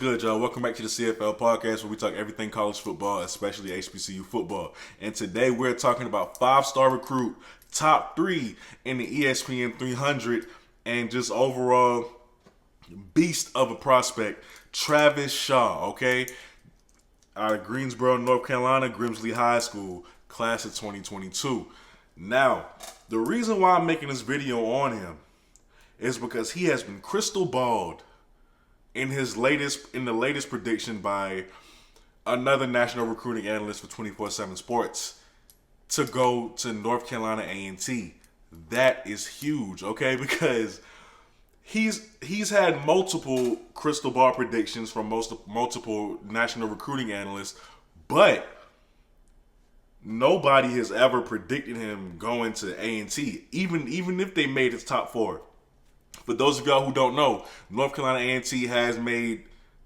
Good, y'all. Welcome back to the CFL podcast where we talk everything college football, especially HBCU football. And today we're talking about five-star recruit, top three in the ESPN 300, and just overall beast of a prospect, Travis Shaw, okay? Out of Greensboro, North Carolina, Grimsley High School, class of 2022. Now, the reason why I'm making this video on him is because he has been crystal balled in the latest prediction by another national recruiting analyst for 24/7 Sports to go to North Carolina A&T. That is huge, okay? Because he's had multiple crystal ball predictions from multiple national recruiting analysts, but nobody has ever predicted him going to A&T, even if they made his top four. For those of y'all who don't know, North Carolina A&T has made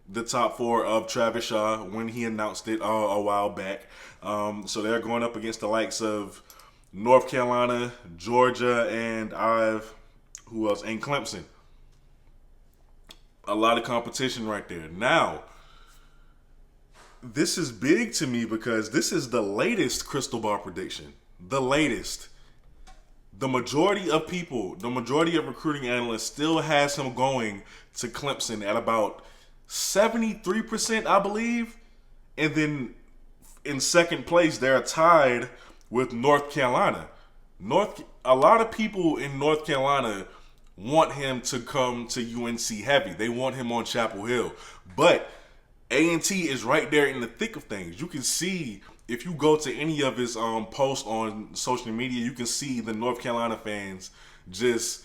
the top four of Travis Shaw when he announced it a while back. So they're going up against the likes of North Carolina, Georgia, and who else? And Clemson. A lot of competition right there. Now, this is big to me because this is the latest crystal ball prediction. The latest. The majority of recruiting analysts still has him going to Clemson at about 73%, I believe. And then in second place, they're tied with North Carolina. A lot of people in North Carolina want him to come to UNC heavy. They want him on Chapel Hill. But A&T is right there in the thick of things. You can see, if you go to any of his posts on social media, you can see the North Carolina fans just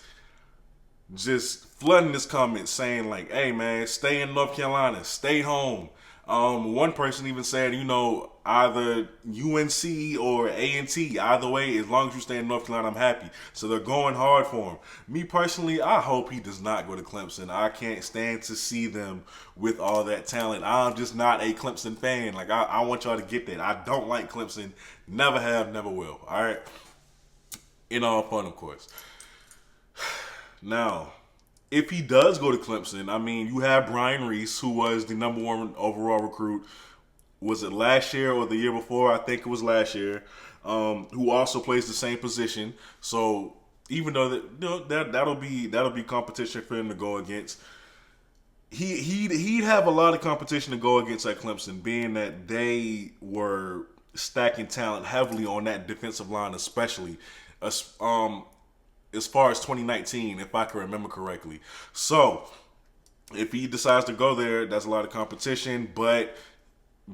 flooding this comment saying like, hey man, stay in North Carolina, stay home. One person even said, either UNC or A&T, either way, as long as you stay in North Carolina, I'm happy. So they're going hard for him. Me personally, I hope he does not go to Clemson. I can't stand to see them with all that talent. I'm just not a Clemson fan. Like, I want y'all to get that. I don't like Clemson. Never have, never will. All right? In all fun, of course. Now, if he does go to Clemson, I mean, you have Brian Reese, who was the number one overall recruit. Was it last year or the year before? I think it was last year. Who also plays the same position. So even though that'll be competition for him to go against, he'd have a lot of competition to go against at Clemson, being that they were stacking talent heavily on that defensive line, especially. As far as 2019, if I can remember correctly. So, if he decides to go there, that's a lot of competition. But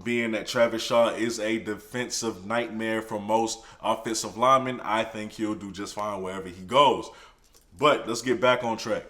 being that Travis Shaw is a defensive nightmare for most offensive linemen, I think he'll do just fine wherever he goes. But let's get back on track.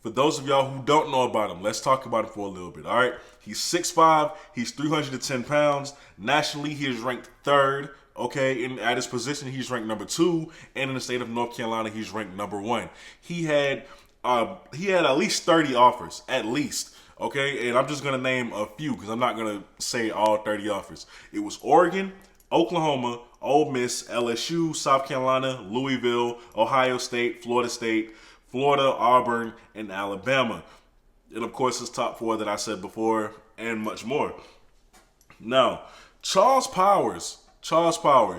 For those of y'all who don't know about him, let's talk about him for a little bit, all right? He's 6'5", he's 310 pounds. Nationally, he is ranked third. Okay, at his position, he's ranked number 2, and in the state of North Carolina, he's ranked number 1. He had at least 30 offers, at least. Okay, and I'm just gonna name a few because I'm not gonna say all 30 offers. It was Oregon, Oklahoma, Ole Miss, LSU, South Carolina, Louisville, Ohio State, Florida, Auburn, and Alabama. And of course, his top 4 that I said before, and much more. Now, Charles Power,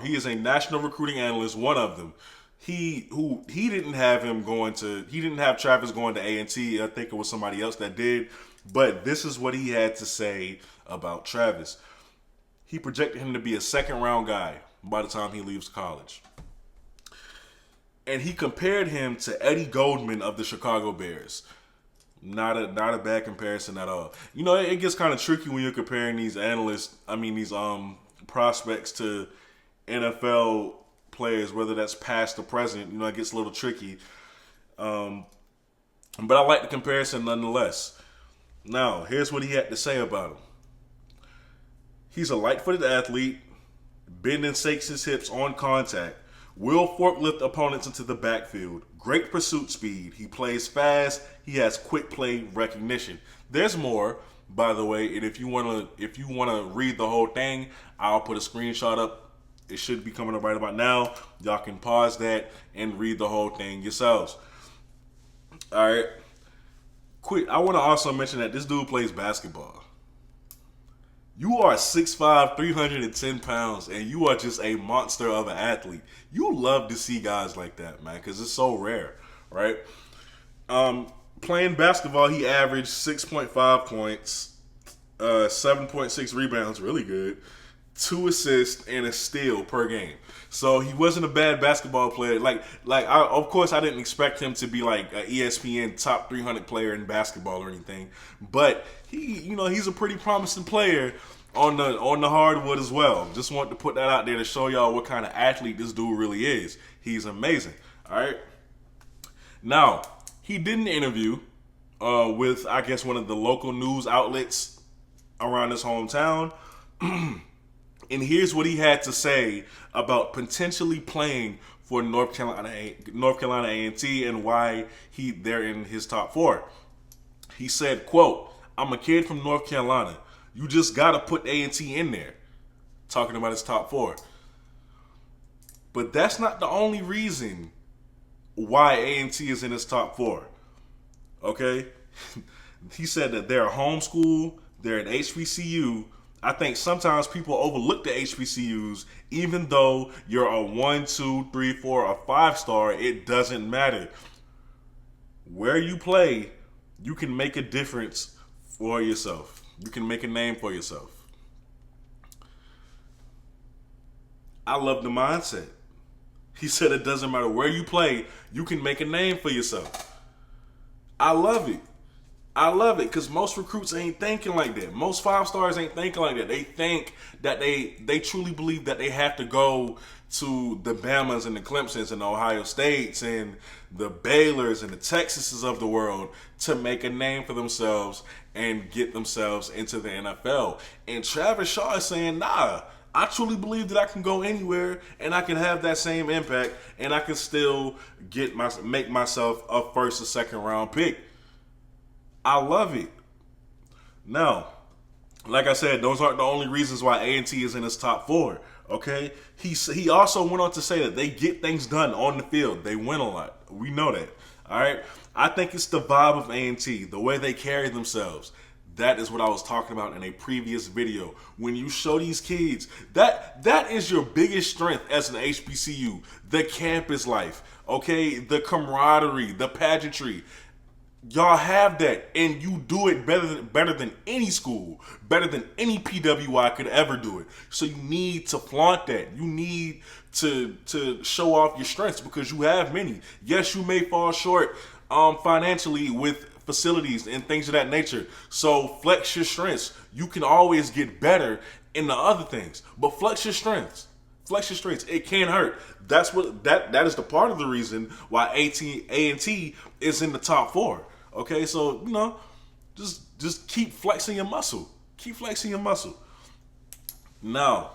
he is a national recruiting analyst, one of them. He didn't have Travis going to A&T. I think it was somebody else that did. But this is what he had to say about Travis. He projected him to be a second round guy by the time he leaves college. And he compared him to Eddie Goldman of the Chicago Bears. Not a bad comparison at all. It gets kind of tricky when you're comparing these prospects to NFL players, whether that's past or present. It gets a little tricky. But I like the comparison nonetheless. Now, here's what he had to say about him. He's a light-footed athlete, bend and shakes his hips on contact, will forklift opponents into the backfield, great pursuit speed, he plays fast, he has quick play recognition. There's more, by the way, and if you wanna read the whole thing, I'll put a screenshot up. It should be coming up right about now. Y'all can pause that and read the whole thing yourselves. All right. Quick, I want to also mention that this dude plays basketball. You are 6'5", 310 pounds, and you are just a monster of an athlete. You love to see guys like that, man, because it's so rare, right? Playing basketball, he averaged 6.5 points, 7.6 rebounds, really good, 2 assists, and a steal per game. So he wasn't a bad basketball player. Of course, I didn't expect him to be like an ESPN top 300 player in basketball or anything, but he's a pretty promising player on the hardwood as well. Just wanted to put that out there to show y'all what kind of athlete this dude really is. He's amazing. All right. Now he did an interview with, I guess, one of the local news outlets around his hometown. And here's what he had to say about potentially playing for North Carolina A&T and why they're in his top four. He said, quote, "I'm a kid from North Carolina. You just got to put A&T in there." Talking about his top four. But that's not the only reason why A&T is in his top four. Okay? He said that they're a homeschool, they're an HBCU. I think sometimes people overlook the HBCUs, even though you're a 1, 2, 3, 4, or 5-star, it doesn't matter. Where you play, you can make a difference for yourself. You can make a name for yourself. I love the mindset. He said it doesn't matter where you play, you can make a name for yourself. I love it. I love it because most recruits ain't thinking like that. Most 5-stars ain't thinking like that. They think that they truly believe that they have to go to the Bamas and the Clemsons and the Ohio States and the Baylors and the Texases of the world to make a name for themselves and get themselves into the NFL. And Travis Shaw is saying, nah, I truly believe that I can go anywhere and I can have that same impact and I can still make myself a first or second round pick. I love it. Now, like I said, those aren't the only reasons why A&T is in his top four. Okay, he also went on to say that they get things done on the field. They win a lot. We know that. All right. I think it's the vibe of A&T, the way they carry themselves. That is what I was talking about in a previous video. When you show these kids, that is your biggest strength as an HBCU, the campus life, okay, the camaraderie, the pageantry. Y'all have that, and you do it better than any school, better than any PWI could ever do it. So you need to flaunt that. You need to show off your strengths because you have many. Yes, you may fall short financially with facilities and things of that nature. So flex your strengths. You can always get better in the other things, but flex your strengths. Flex your strengths. It can't hurt. That's what that is the part of the reason why A&T is in the top four. Okay, so just keep flexing your muscle. Keep flexing your muscle. Now,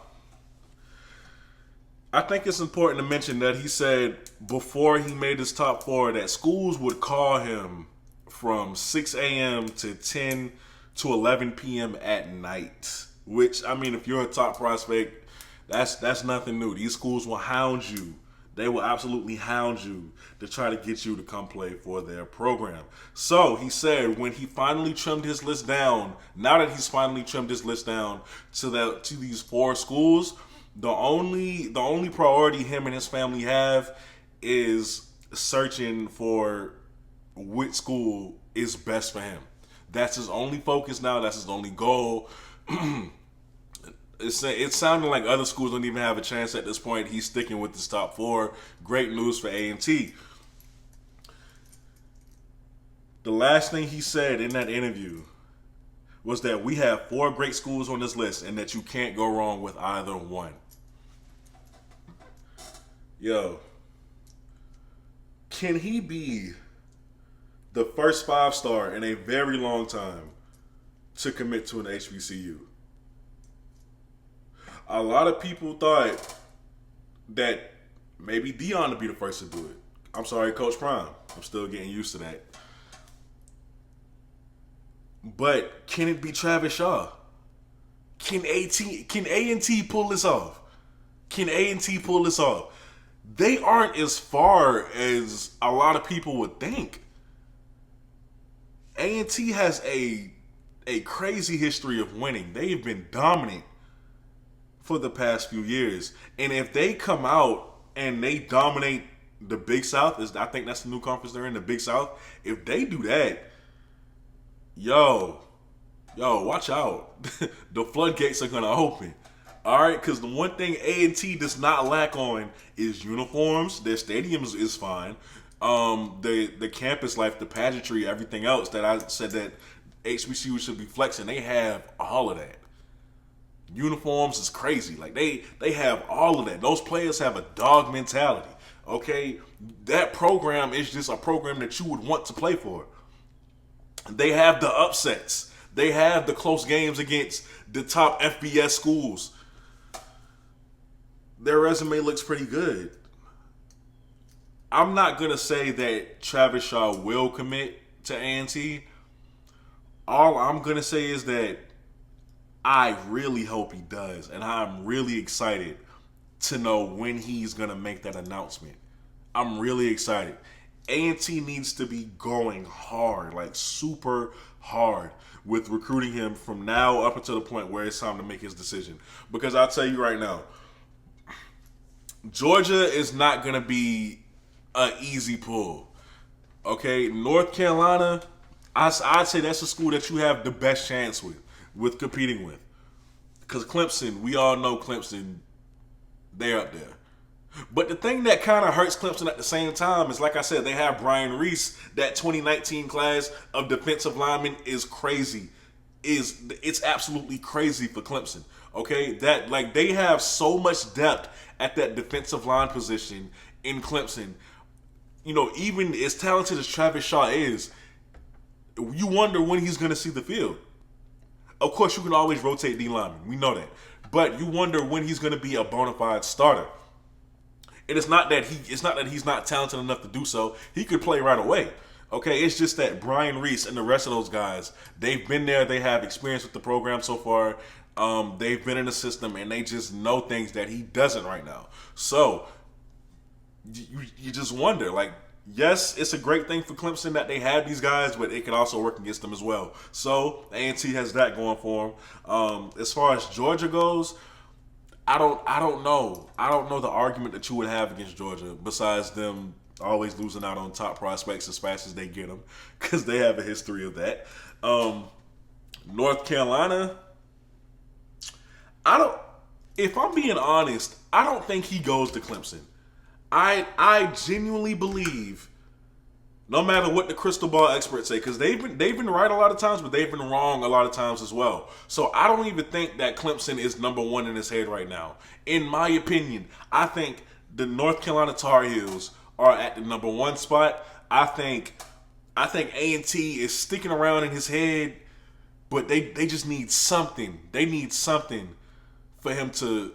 I think it's important to mention that he said before he made his top four that schools would call him from 6 a.m. to 10 to 11 p.m. at night. Which, I mean, if you're a top prospect, that's nothing new. These schools will hound you. They will absolutely hound you to try to get you to come play for their program. So he said when he finally trimmed his list down, now that he's finally trimmed his list down to these 4 schools, the only priority him and his family have is searching for which school is best for him. That's his only focus now. That's his only goal. It's sounding like other schools don't even have a chance at this point. He's sticking with his top 4. Great news for A&T. The last thing he said in that interview was that we have 4 great schools on this list and that you can't go wrong with either one. Yo, can he be the first 5-star in a very long time to commit to an HBCU? A lot of people thought that maybe Dion would be the first to do it. I'm sorry, Coach Prime. I'm still getting used to that. But can it be Travis Shaw? Can A&T pull this off? Can A&T pull this off? They aren't as far as a lot of people would think. A&T has a a crazy history of winning. They've been dominant for the past few years. And if they come out and they dominate the Big South, I think that's the new conference they're in, the Big South. If they do that, yo, watch out. The floodgates are going to open. All right, because the one thing A&T does not lack on is uniforms. Their stadiums is fine. The campus life, the pageantry, everything else that I said that HBCU should be flexing, they have all of that. Uniforms is crazy. Like they have all of that. Those players have a dog mentality. Okay, that program is just a program that you would want to play for. They have the upsets. They have the close games against the top FBS schools. Their resume looks pretty good. I'm not going to say that Travis Shaw will commit to A&T. All I'm going to say is that I really hope he does. And I'm really excited to know when he's going to make that announcement. I'm really excited. A&T needs to be going hard, like super hard, with recruiting him from now up until the point where it's time to make his decision. Because I'll tell you right now, Georgia is not going to be an easy pull. Okay, North Carolina, I'd say that's a school that you have the best chance with competing with. Because Clemson, we all know Clemson, they're up there. But the thing that kind of hurts Clemson at the same time is, like I said, they have Brian Reese. That 2019 class of defensive linemen is crazy. It's absolutely crazy for Clemson. Okay, that like they have so much depth at that defensive line position in Clemson. You know, even as talented as Travis Shaw is, you wonder when he's going to see the field. Of course, you can always rotate D linemen. We know that. But you wonder when he's going to be a bona fide starter. And it's not that he's not talented enough to do so. He could play right away. Okay, it's just that Brian Reese and the rest of those guys, they've been there. They have experience with the program so far. They've been in the system, and they just know things that he doesn't right now. So you just wonder, like, yes, it's a great thing for Clemson that they have these guys, but it could also work against them as well. So A&T has that going for them. As far as Georgia goes, I don't know. I don't know the argument that you would have against Georgia besides them always losing out on top prospects as fast as they get them, because they have a history of that. North Carolina, if I'm being honest, I don't think he goes to Clemson. I genuinely believe, no matter what the crystal ball experts say, because they've been right a lot of times, but they've been wrong a lot of times as well. So I don't even think that Clemson is number one in his head right now. In my opinion, I think the North Carolina Tar Heels are at the number one spot. I think A&T is sticking around in his head, but they just need something. They need something for him to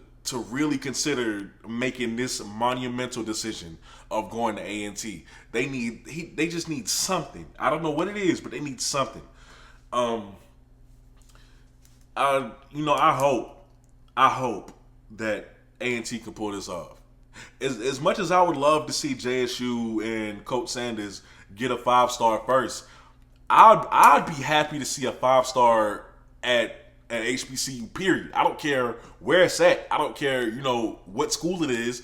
really consider making this monumental decision of going to A&T. They just need something. I don't know what it is, but they need something. I hope that A&T can pull this off. As much as I would love to see JSU and Coach Sanders get a 5-star first, I'd be happy to see a 5-star at HBCU, period. I don't care where it's at. I don't care, what school it is.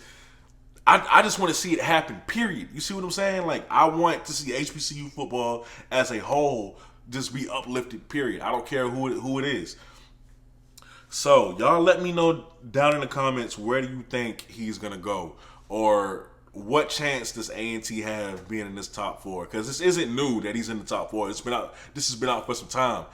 I just want to see it happen, period. You see what I'm saying? Like, I want to see HBCU football as a whole just be uplifted, period. I don't care who it is. So, y'all let me know down in the comments, where do you think he's going to go? Or what chance does A&T have being in this top 4? Because this isn't new that he's in the top 4. This has been out for some time.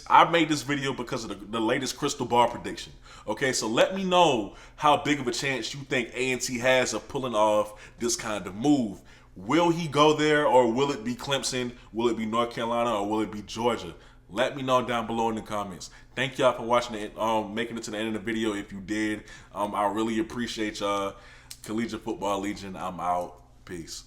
I made this video because of the latest crystal ball prediction. Okay, so let me know how big of a chance you think A&T has of pulling off this kind of move. Will he go there, or will it be Clemson? Will it be North Carolina, or will it be Georgia? Let me know down below in the comments. Thank y'all for watching it, making it to the end of the video. If you did, I really appreciate y'all. Collegiate Football Legion, I'm out. Peace.